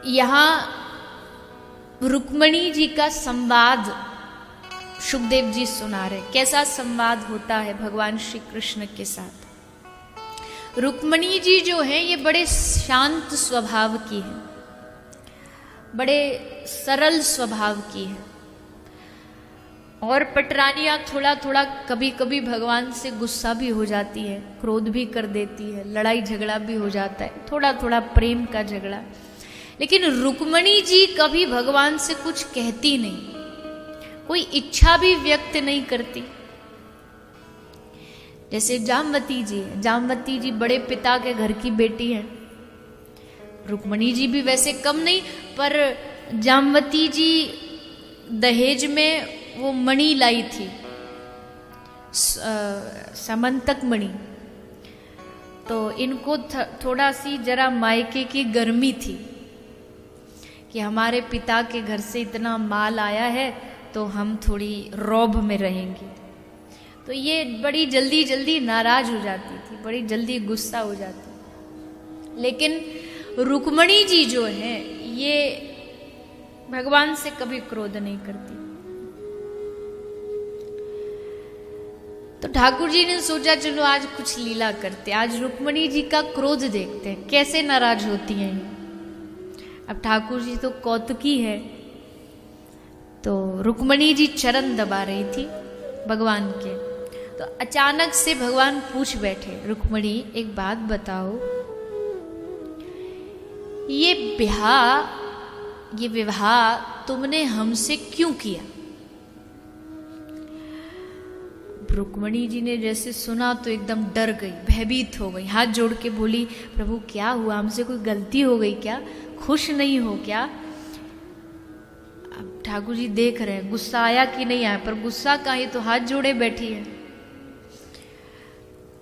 यहाँ रुक्मणी जी का संवाद सुखदेव जी सुना रहे। कैसा संवाद होता है भगवान श्री कृष्ण के साथ। रुक्मणी जी जो हैं ये बड़े शांत स्वभाव की हैं, बड़े सरल स्वभाव की हैं। और पटरानियाँ थोड़ा थोड़ा कभी कभी भगवान से गुस्सा भी हो जाती है, क्रोध भी कर देती है, लड़ाई झगड़ा भी हो जाता है, थोड़ा थोड़ा प्रेम का झगड़ा। लेकिन रुक्मणी जी कभी भगवान से कुछ कहती नहीं, कोई इच्छा भी व्यक्त नहीं करती। जैसे जामवती जी है, जामवती जी बड़े पिता के घर की बेटी है। रुक्मणी जी भी वैसे कम नहीं, पर जामवती जी दहेज में वो मणि लाई थी, समंतक मणि। तो इनको थोड़ा सी जरा मायके की गर्मी थी कि हमारे पिता के घर से इतना माल आया है तो हम थोड़ी रौब में रहेंगे। तो ये बड़ी जल्दी जल्दी नाराज हो जाती थी, बड़ी जल्दी गुस्सा हो जाती। लेकिन रुक्मणी जी जो है ये भगवान से कभी क्रोध नहीं करती। तो ठाकुर जी ने सोचा चलो आज कुछ लीला करते, आज रुक्मणी जी का क्रोध देखते हैं, कैसे नाराज होती हैं। अब ठाकुर जी तो कौतुकी है, तो रुक्मणी जी चरण दबा रही थी भगवान के। तो अचानक से भगवान पूछ बैठे, रुक्मणी एक बात बताओ, ये विवाह तुमने हमसे क्यों किया? रुक्मणी जी ने जैसे सुना तो एकदम डर गई, भयभीत हो गई, हाथ जोड़ के बोली, प्रभु क्या हुआ, हमसे कोई गलती हो गई क्या? खुश नहीं हो क्या? अब ठाकुर जी देख रहे हैं गुस्सा आया कि नहीं आया, पर गुस्सा का ही तो हाथ जोड़े बैठी है।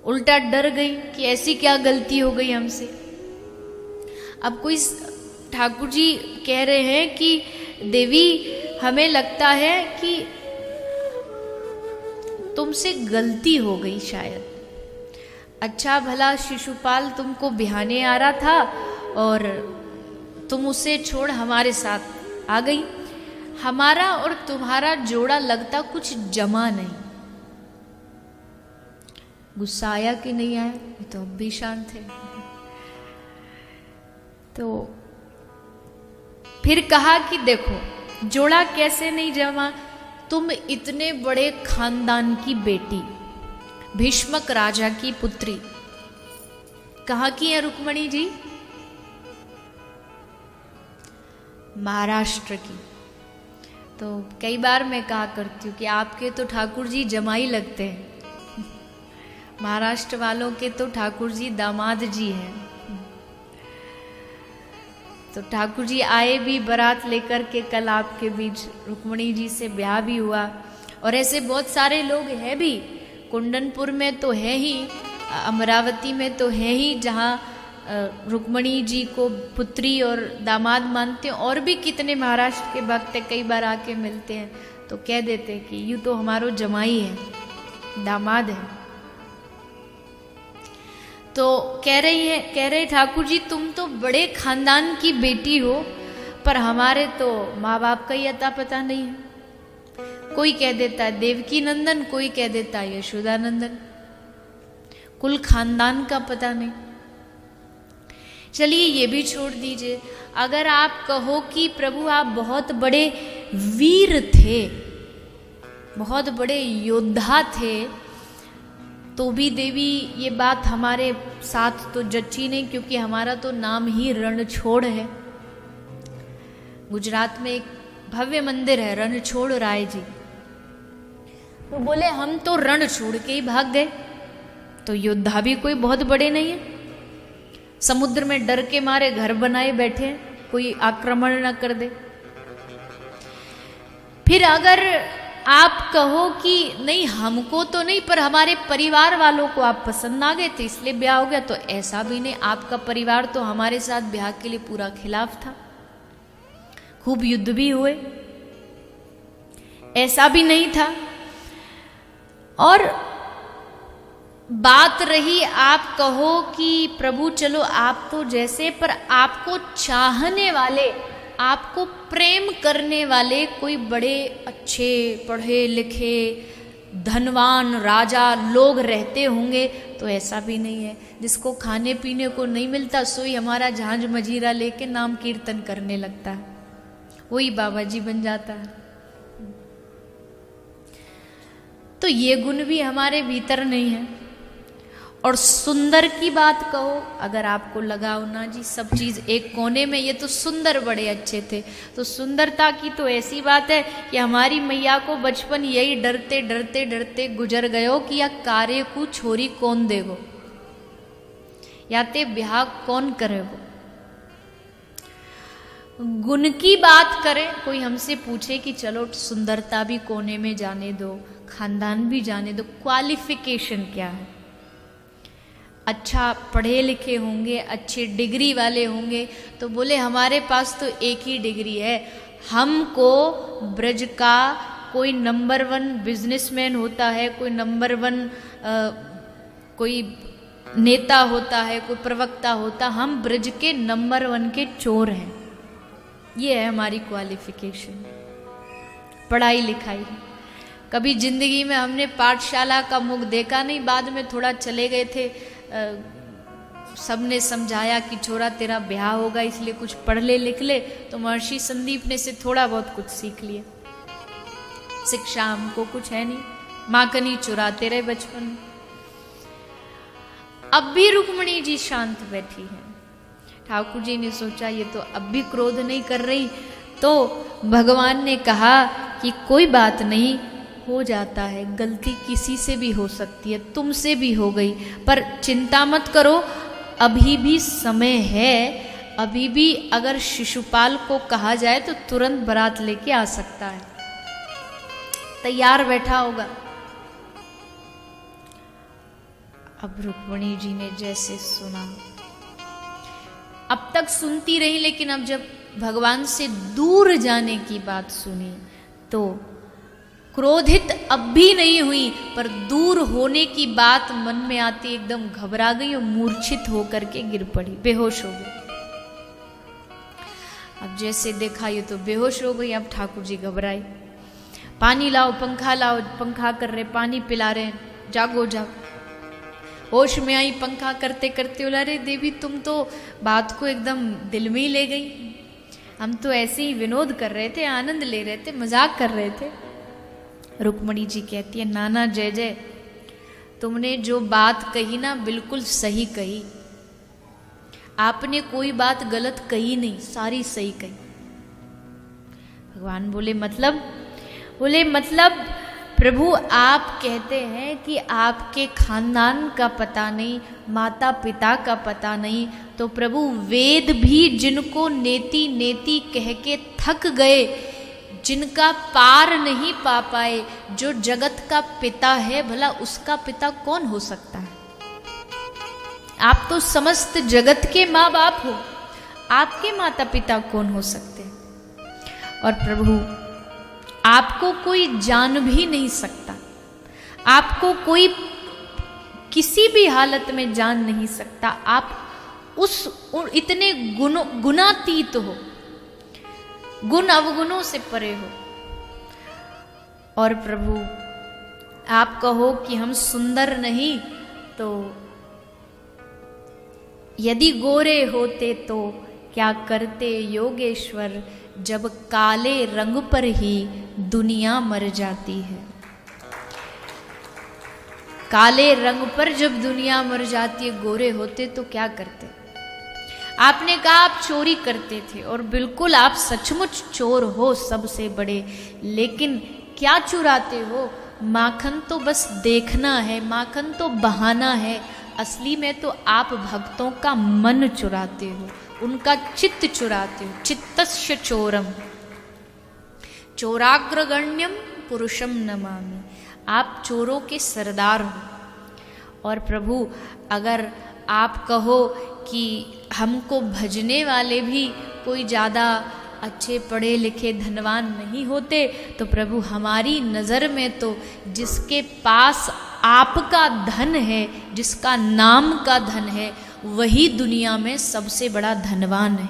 उल्टा डर गई कि ऐसी क्या गलती हो गई हमसे। अब कोई ठाकुर जी कह रहे हैं कि देवी हमें लगता है कि तुमसे गलती हो गई शायद। अच्छा भला शिशुपाल तुमको बिहाने आ रहा था और तुम उसे छोड़ हमारे साथ आ गई। हमारा और तुम्हारा जोड़ा लगता कुछ जमा नहीं। गुस्सा आया कि नहीं आया? तो अब भी शांत है। तो फिर कहा कि देखो जोड़ा कैसे नहीं जमा, तुम इतने बड़े खानदान की बेटी, भीष्मक राजा की पुत्री, कहाँ की है रुक्मणी जी? महाराष्ट्र की। तो कई बार मैं कहा करती हूँ कि आपके तो ठाकुर जी जमाई लगते हैं, महाराष्ट्र वालों के तो ठाकुर जी दामाद जी हैं। तो ठाकुर जी आए भी बारात लेकर के, कल आपके बीच रुक्मणी जी से ब्याह भी हुआ। और ऐसे बहुत सारे लोग हैं भी, कुंडनपुर में तो है ही, अमरावती में तो है ही, जहाँ रुक्मणी जी को पुत्री और दामाद मानते हैं। और भी कितने महाराष्ट्र के भक्त कई बार आके मिलते हैं तो कह देते हैं कि यूँ तो हमारो जमाई है, दामाद है। तो कह रहे ठाकुर जी तुम तो बड़े खानदान की बेटी हो, पर हमारे तो माँ बाप का ही अता पता नहीं है। कोई कह देता है देवकी नंदन, कोई कह देता है यशोदा नंदन, कुल खानदान का पता नहीं। चलिए ये भी छोड़ दीजिए। अगर आप कहो कि प्रभु आप बहुत बड़े वीर थे, बहुत बड़े योद्धा थे, तो भी देवी ये बात हमारे साथ तो जच्ची नहीं, क्योंकि हमारा तो नाम ही रणछोड़ है। गुजरात में एक भव्य मंदिर है रणछोड़ राय जी। तो बोले हम तो रण छोड़ के ही भाग गए, तो योद्धा भी कोई बहुत बड़े नहीं है। समुद्र में डर के मारे घर बनाए बैठे हैं, कोई आक्रमण ना कर दे। फिर अगर आप कहो कि नहीं हमको तो नहीं, पर हमारे परिवार वालों को आप पसंद आ गए थे इसलिए ब्याह हो गया, तो ऐसा भी नहीं। आपका परिवार तो हमारे साथ ब्याह के लिए पूरा खिलाफ था, खूब युद्ध भी हुए, ऐसा भी नहीं था। और बात रही आप कहो कि प्रभु चलो आप तो जैसे, पर आपको चाहने वाले, आपको प्रेम करने वाले कोई बड़े अच्छे पढ़े लिखे धनवान राजा लोग रहते होंगे, तो ऐसा भी नहीं है। जिसको खाने पीने को नहीं मिलता सोई हमारा झांझ मजीरा लेके नाम कीर्तन करने लगता है, वही बाबा जी बन जाता है। तो ये गुण भी हमारे भीतर नहीं है। और सुंदर की बात कहो, अगर आपको लगाओ ना जी सब चीज़ एक कोने में, ये तो सुंदर बड़े अच्छे थे, तो सुंदरता की तो ऐसी बात है कि हमारी मैया को बचपन यही डरते डरते डरते गुजर गयो कि या कार्य को छोरी कौन देगो, या ते ब्याह कौन करेगो। गुण की बात करें, कोई हमसे पूछे कि चलो सुंदरता भी कोने में जाने दो, खानदान भी जाने दो, क्वालिफिकेशन क्या है। अच्छा पढ़े लिखे होंगे, अच्छे डिग्री वाले होंगे, तो बोले हमारे पास तो एक ही डिग्री है, हमको ब्रज का कोई नंबर 1 बिजनेसमैन होता है, कोई नंबर 1 कोई नेता होता है, कोई प्रवक्ता होता, हम ब्रज के नंबर 1 के चोर हैं। ये है हमारी क्वालिफिकेशन, पढ़ाई लिखाई। कभी जिंदगी में हमने पाठशाला का मुख देखा नहीं, बाद में थोड़ा चले गए थे, सबने समझाया कि छोरा तेरा ब्याह होगा इसलिए कुछ पढ़ ले लिख ले, तो महर्षि संदीप ने से थोड़ा बहुत कुछ सीख लिया। शिक्षा हमको कुछ है नहीं, माखनी चुराते रहे बचपन। अब भी रुक्मणी जी शांत बैठी हैं। ठाकुर जी ने सोचा ये तो अब भी क्रोध नहीं कर रही, तो भगवान ने कहा कि कोई बात नहीं, हो जाता है, गलती किसी से भी हो सकती है, तुमसे भी हो गई, पर चिंता मत करो, अभी भी समय है, अभी भी अगर शिशुपाल को कहा जाए तो तुरंत बारात लेके आ सकता है, तैयार बैठा होगा। अब रुक्मिणी जी ने जैसे सुना, अब तक सुनती रही, लेकिन अब जब भगवान से दूर जाने की बात सुनी तो क्रोधित अब भी नहीं हुई, पर दूर होने की बात मन में आती एकदम घबरा गई और मूर्छित होकर के गिर पड़ी, बेहोश हो गई। अब जैसे देखा ये तो बेहोश हो गई। अब ठाकुर जी घबराए, पानी लाओ, पंखा कर रहे, पानी पिला रहे, जागो जागो। होश में आई, पंखा करते करते बोला, अरे देवी तुम तो बात को एकदम दिल में ही ले गई, हम तो ऐसे ही विनोद कर रहे थे, आनंद ले रहे थे, मजाक कर रहे थे। रुक्मिणी जी कहती है, नाना जय जय, तुमने जो बात कही ना बिल्कुल सही कही, आपने कोई बात गलत कही नहीं, सारी सही कही। भगवान बोले मतलब? बोले मतलब प्रभु आप कहते हैं कि आपके खानदान का पता नहीं, माता पिता का पता नहीं, तो प्रभु वेद भी जिनको नेति नेति कह के थक गए, जिनका पार नहीं पा पाए, जो जगत का पिता है, भला उसका पिता कौन हो सकता है? आप तो समस्त जगत के माँ बाप हो, आपके माता पिता कौन हो सकते? और प्रभु आपको कोई जान भी नहीं सकता, आपको कोई किसी भी हालत में जान नहीं सकता, आप इतने गुणातीत हो, गुण अवगुणों से परे हो। और प्रभु आप कहो कि हम सुंदर नहीं, तो यदि गोरे होते तो क्या करते योगेश्वर, जब काले रंग पर ही दुनिया मर जाती है। काले रंग पर जब दुनिया मर जाती है, गोरे होते तो क्या करते? आपने कहा आप चोरी करते थे, और बिल्कुल आप सचमुच चोर हो सबसे बड़े, लेकिन क्या चुराते हो? माखन तो बस देखना है, माखन तो बहाना है, असली में तो आप भक्तों का मन चुराते हो, उनका चित्त चुराते हो। चित्तस्य चोरम चोराग्रगण्यम पुरुषम नमामि, आप चोरों के सरदार हो। और प्रभु अगर आप कहो कि हमको भजने वाले भी कोई ज़्यादा अच्छे पढ़े लिखे धनवान नहीं होते, तो प्रभु हमारी नज़र में तो जिसके पास आपका धन है, जिसका नाम का धन है, वही दुनिया में सबसे बड़ा धनवान है।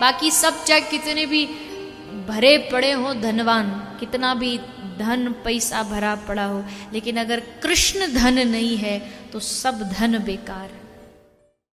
बाकी सब चाहे कितने भी भरे पड़े हो धनवान, कितना भी धन पैसा भरा पड़ा हो, लेकिन अगर कृष्ण धन नहीं है तो सब धन बेकार है।